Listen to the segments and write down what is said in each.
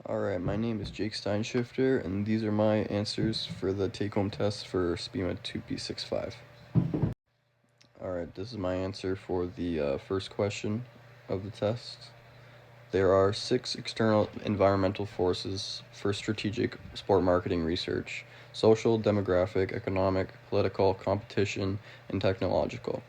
Alright, my name is Jake Steinschifter, and these are my answers for the take-home test for SPMA 2P65. Alright, this is my answer for the first question of the test. There are 6 external environmental forces for strategic sport marketing research: social, demographic, economic, political, competition, and technological.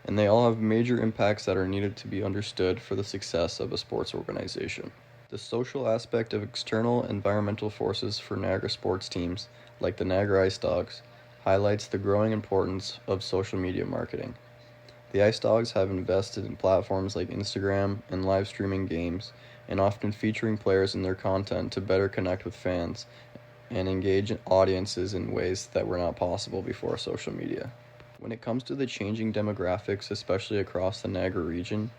And they all have major impacts that are needed to be understood for the success of a sports organization. The social aspect of external environmental forces for Niagara sports teams, like the Niagara Ice Dogs, highlights the growing importance of social media marketing. The Ice Dogs have invested in platforms like Instagram and live streaming games, and often featuring players in their content to better connect with fans and engage audiences in ways that were not possible before social media. When it comes to the changing demographics, especially across the Niagara region,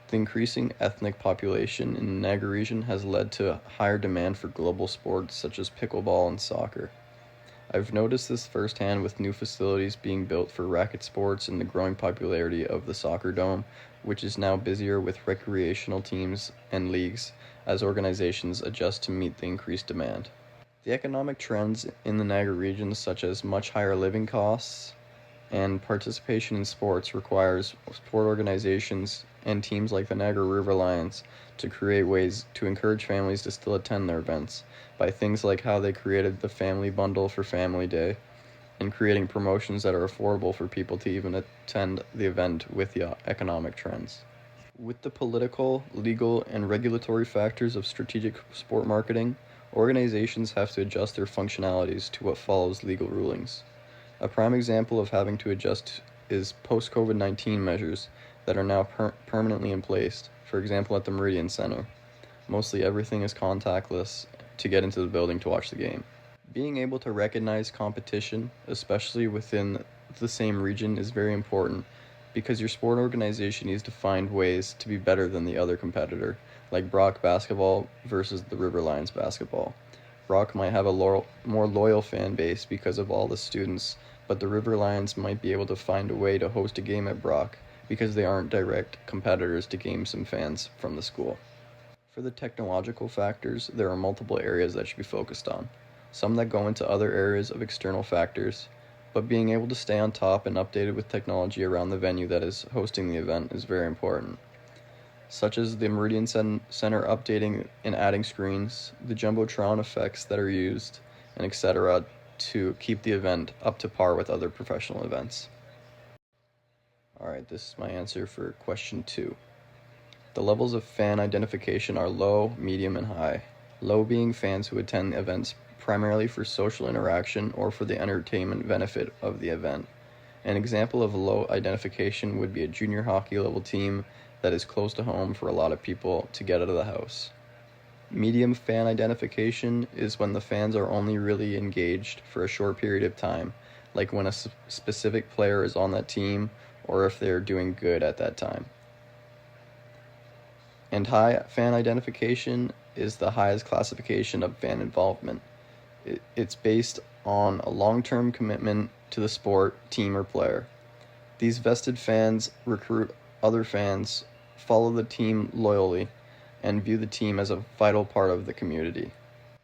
the increasing ethnic population in the Niagara region has led to higher demand for global sports such as pickleball and soccer. I've noticed this firsthand with new facilities being built for racket sports and the growing popularity of the soccer dome, which is now busier with recreational teams and leagues as organizations adjust to meet the increased demand. The economic trends in the Niagara region, such as much higher living costs and participation in sports, requires sport organizations and teams like the Niagara River Lions to create ways to encourage families to still attend their events by things like how they created the Family Bundle for Family Day and creating promotions that are affordable for people to even attend the event with the economic trends. With the political, legal, and regulatory factors of strategic sport marketing, organizations have to adjust their functionalities to what follows legal rulings. A prime example of having to adjust is post-COVID-19 measures that are now permanently in place, for example at the Meridian Center. Mostly everything is contactless to get into the building to watch the game. Being able to recognize competition, especially within the same region, is very important because your sport organization needs to find ways to be better than the other competitor, like Brock basketball versus the River Lions basketball. Brock might have a more loyal fan base because of all the students, but the River Lions might be able to find a way to host a game at Brock because they aren't direct competitors to games and fans from the school. For the technological factors, there are multiple areas that should be focused on, some that go into other areas of external factors, but being able to stay on top and updated with technology around the venue that is hosting the event is very important, such as the Meridian Center updating and adding screens, the Jumbotron effects that are used, and etc. to keep the event up to par with other professional events. Alright, this is my answer for question 2. The levels of fan identification are low, medium, and high. Low being fans who attend events primarily for social interaction or for the entertainment benefit of the event. An example of low identification would be a junior hockey level team that is close to home for a lot of people to get out of the house. Medium fan identification is when the fans are only really engaged for a short period of time, like when a specific player is on that team or if they're doing good at that time. And high fan identification is the highest classification of fan involvement. It's based on a long-term commitment to the sport, team, or player. These vested fans recruit other fans, follow the team loyally, and view the team as a vital part of the community.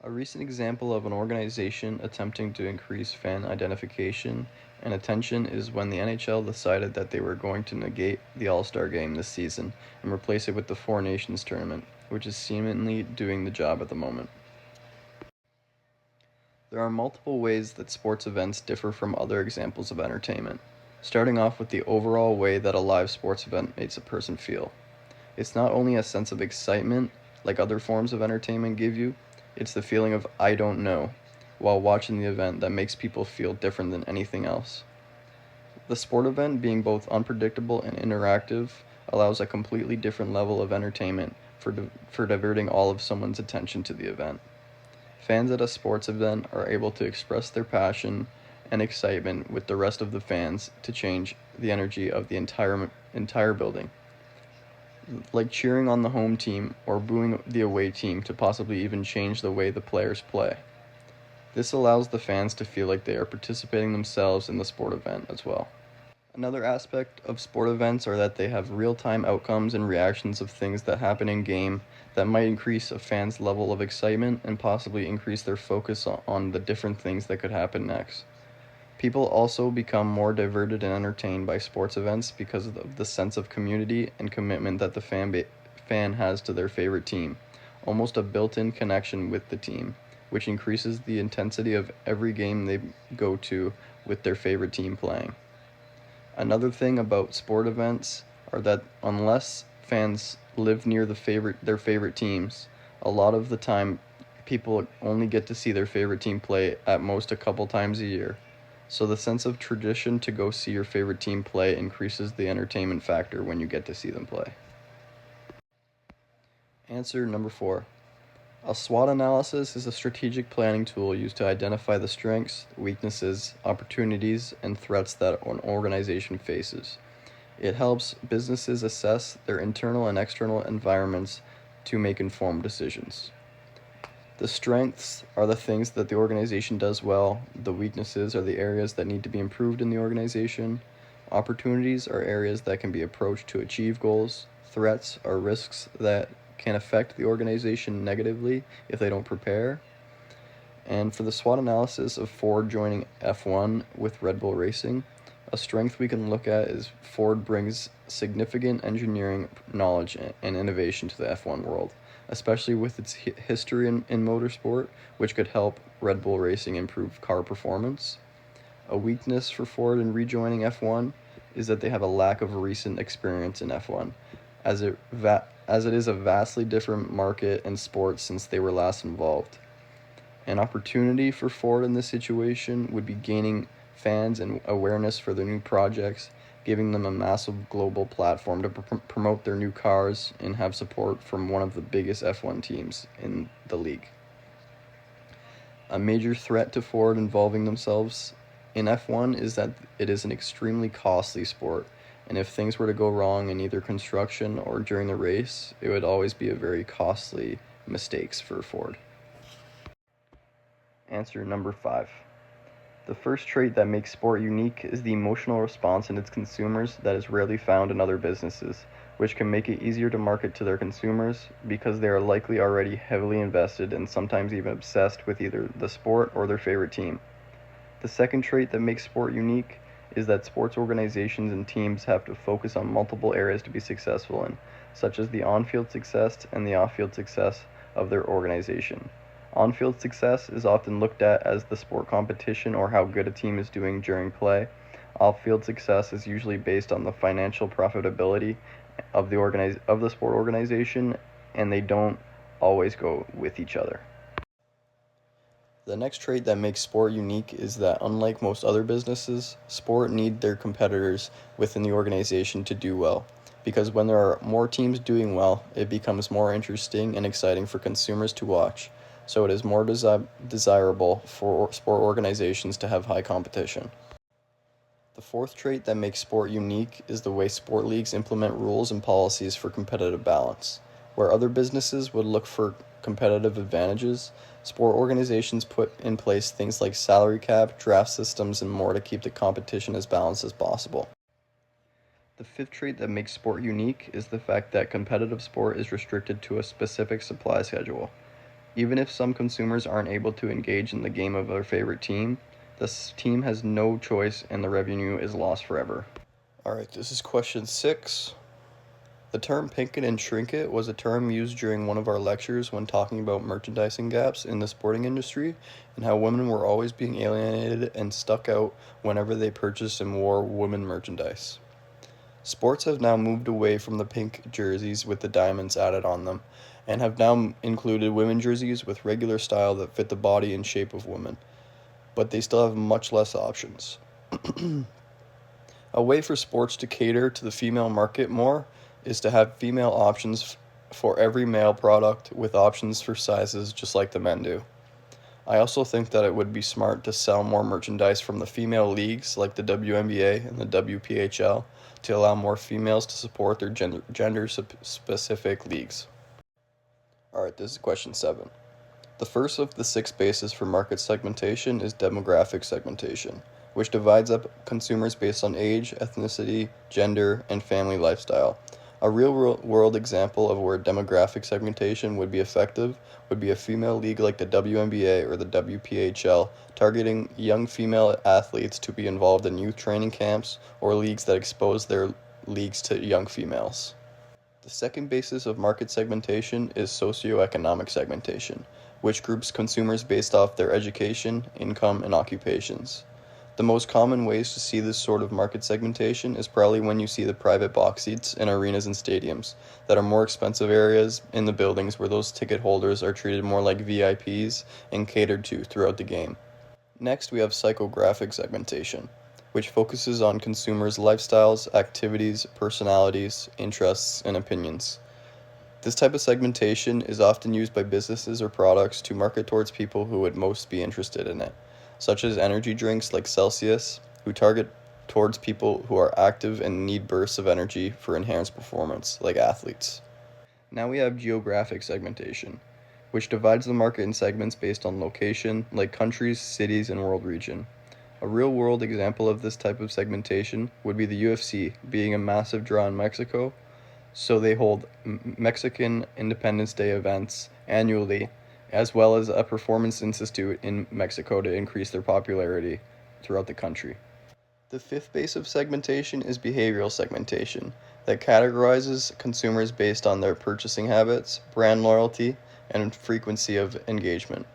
A recent example of an organization attempting to increase fan identification and attention is when the NHL decided that they were going to negate the All-Star Game this season and replace it with the Four Nations tournament, which is seemingly doing the job at the moment. There are multiple ways that sports events differ from other examples of entertainment, starting off with the overall way that a live sports event makes a person feel. It's not only a sense of excitement, like other forms of entertainment give you, it's the feeling of "I don't know" while watching the event that makes people feel different than anything else. The sport event, being both unpredictable and interactive, allows a completely different level of entertainment for diverting all of someone's attention to the event. Fans at a sports event are able to express their passion and excitement with the rest of the fans to change the energy of the entire building, like cheering on the home team or booing the away team to possibly even change the way the players play. This allows the fans to feel like they are participating themselves in the sport event as well. Another aspect of sport events are that they have real-time outcomes and reactions of things that happen in game that might increase a fan's level of excitement and possibly increase their focus on the different things that could happen next. People also become more diverted and entertained by sports events because of the sense of community and commitment that the fan has to their favorite team, almost a built-in connection with the team, which increases the intensity of every game they go to with their favorite team playing. Another thing about sport events are that unless fans live near their favorite teams, a lot of the time people only get to see their favorite team play at most a couple times a year. So the sense of tradition to go see your favorite team play increases the entertainment factor when you get to see them play. Answer number 4. A SWOT analysis is a strategic planning tool used to identify the strengths, weaknesses, opportunities, and threats that an organization faces. It helps businesses assess their internal and external environments to make informed decisions. The strengths are the things that the organization does well. The weaknesses are the areas that need to be improved in the organization. Opportunities are areas that can be approached to achieve goals. Threats are risks that can affect the organization negatively if they don't prepare. And for the SWOT analysis of Ford joining F1 with Red Bull Racing, a strength we can look at is Ford brings significant engineering knowledge and innovation to the F1 world, especially with its history in motorsport, which could help Red Bull Racing improve car performance. A weakness for Ford in rejoining F1 is that they have a lack of recent experience in F1, as it is a vastly different market and sport since they were last involved. An opportunity for Ford in this situation would be gaining fans and awareness for their new projects, giving them a massive global platform to promote their new cars and have support from one of the biggest F1 teams in the league. A major threat to Ford involving themselves in F1 is that it is an extremely costly sport, and if things were to go wrong in either construction or during the race, it would always be a very costly mistakes for Ford. Answer number 5. The first trait that makes sport unique is the emotional response in its consumers that is rarely found in other businesses, which can make it easier to market to their consumers because they are likely already heavily invested and sometimes even obsessed with either the sport or their favorite team. The second trait that makes sport unique is that sports organizations and teams have to focus on multiple areas to be successful in, such as the on-field success and the off-field success of their organization. On-field success is often looked at as the sport competition or how good a team is doing during play. Off-field success is usually based on the financial profitability of the sport organization, and they don't always go with each other. The next trait that makes sport unique is that unlike most other businesses, sport need their competitors within the organization to do well. Because when there are more teams doing well, it becomes more interesting and exciting for consumers to watch. So it is more desirable for sport organizations to have high competition. The fourth trait that makes sport unique is the way sport leagues implement rules and policies for competitive balance. Where other businesses would look for competitive advantages, sport organizations put in place things like salary cap, draft systems, and more to keep the competition as balanced as possible. The fifth trait that makes sport unique is the fact that competitive sport is restricted to a specific supply schedule. Even if some consumers aren't able to engage in the game of their favorite team, this team has no choice and the revenue is lost forever. Alright, this is question 6. The term pink it and shrink it was a term used during one of our lectures when talking about merchandising gaps in the sporting industry and how women were always being alienated and stuck out whenever they purchased and wore women merchandise. Sports have now moved away from the pink jerseys with the diamonds added on them, and have now included women jerseys with regular style that fit the body and shape of women, but they still have much less options. A way for sports to cater to the female market more is to have female options for every male product with options for sizes just like the men do. I also think that it would be smart to sell more merchandise from the female leagues like the WNBA and the WPHL to allow more females to support their gender-specific leagues. Alright, this is question 7. The first of the 6 bases for market segmentation is demographic segmentation, which divides up consumers based on age, ethnicity, gender, and family lifestyle. A real-world example of where demographic segmentation would be effective would be a female league like the WNBA or the WPHL, targeting young female athletes to be involved in youth training camps or leagues that expose their leagues to young females. The second basis of market segmentation is socioeconomic segmentation, which groups consumers based off their education, income, and occupations. The most common ways to see this sort of market segmentation is probably when you see the private box seats in arenas and stadiums that are more expensive areas in the buildings where those ticket holders are treated more like VIPs and catered to throughout the game. Next, we have psychographic segmentation, which focuses on consumers' lifestyles, activities, personalities, interests, and opinions. This type of segmentation is often used by businesses or products to market towards people who would most be interested in it, such as energy drinks like Celsius, who target towards people who are active and need bursts of energy for enhanced performance, like athletes. Now we have geographic segmentation, which divides the market in segments based on location, like countries, cities, and world region. A real-world example of this type of segmentation would be the UFC, being a massive draw in Mexico, so they hold Mexican Independence Day events annually, as well as a performance institute in Mexico to increase their popularity throughout the country. The fifth base of segmentation is behavioral segmentation, that categorizes consumers based on their purchasing habits, brand loyalty, and frequency of engagement.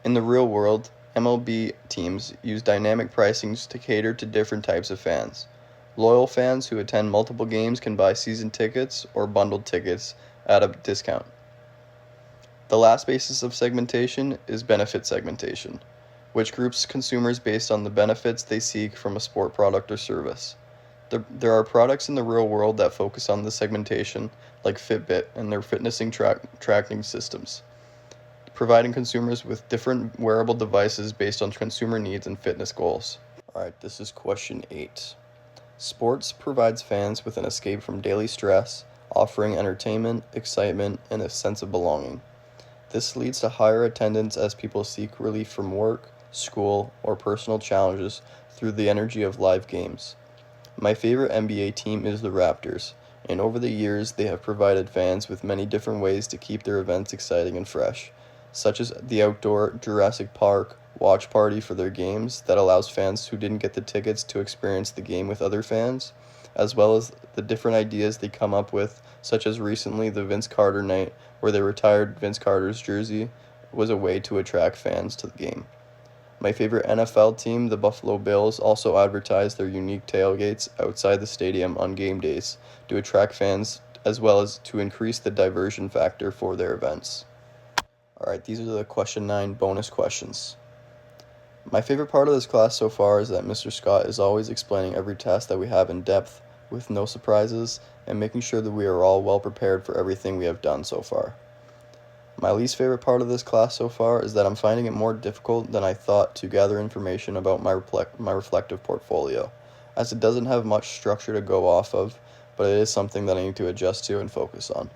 In the real world, MLB teams use dynamic pricings to cater to different types of fans. Loyal fans who attend multiple games can buy season tickets or bundled tickets at a discount. The last basis of segmentation is benefit segmentation, which groups consumers based on the benefits they seek from a sport product or service. There are products in the real world that focus on this segmentation, like Fitbit and their fitnessing tracking systems, providing consumers with different wearable devices based on consumer needs and fitness goals. Alright, this is question 8. Sports provides fans with an escape from daily stress, offering entertainment, excitement, and a sense of belonging. This leads to higher attendance as people seek relief from work, school, or personal challenges through the energy of live games. My favorite NBA team is the Raptors, and over the years they have provided fans with many different ways to keep their events exciting and fresh, such as the outdoor Jurassic Park watch party for their games that allows fans who didn't get the tickets to experience the game with other fans, as well as the different ideas they come up with, such as recently the Vince Carter night, where they retired Vince Carter's jersey was a way to attract fans to the game. My favorite NFL team, the Buffalo Bills, also advertise their unique tailgates outside the stadium on game days to attract fans as well as to increase the diversion factor for their events. Alright, these are the question 9 bonus questions. My favorite part of this class so far is that Mr. Scott is always explaining every task that we have in depth, with no surprises, and making sure that we are all well prepared for everything we have done so far. My least favorite part of this class so far is that I'm finding it more difficult than I thought to gather information about my reflective portfolio, as it doesn't have much structure to go off of, but it is something that I need to adjust to and focus on.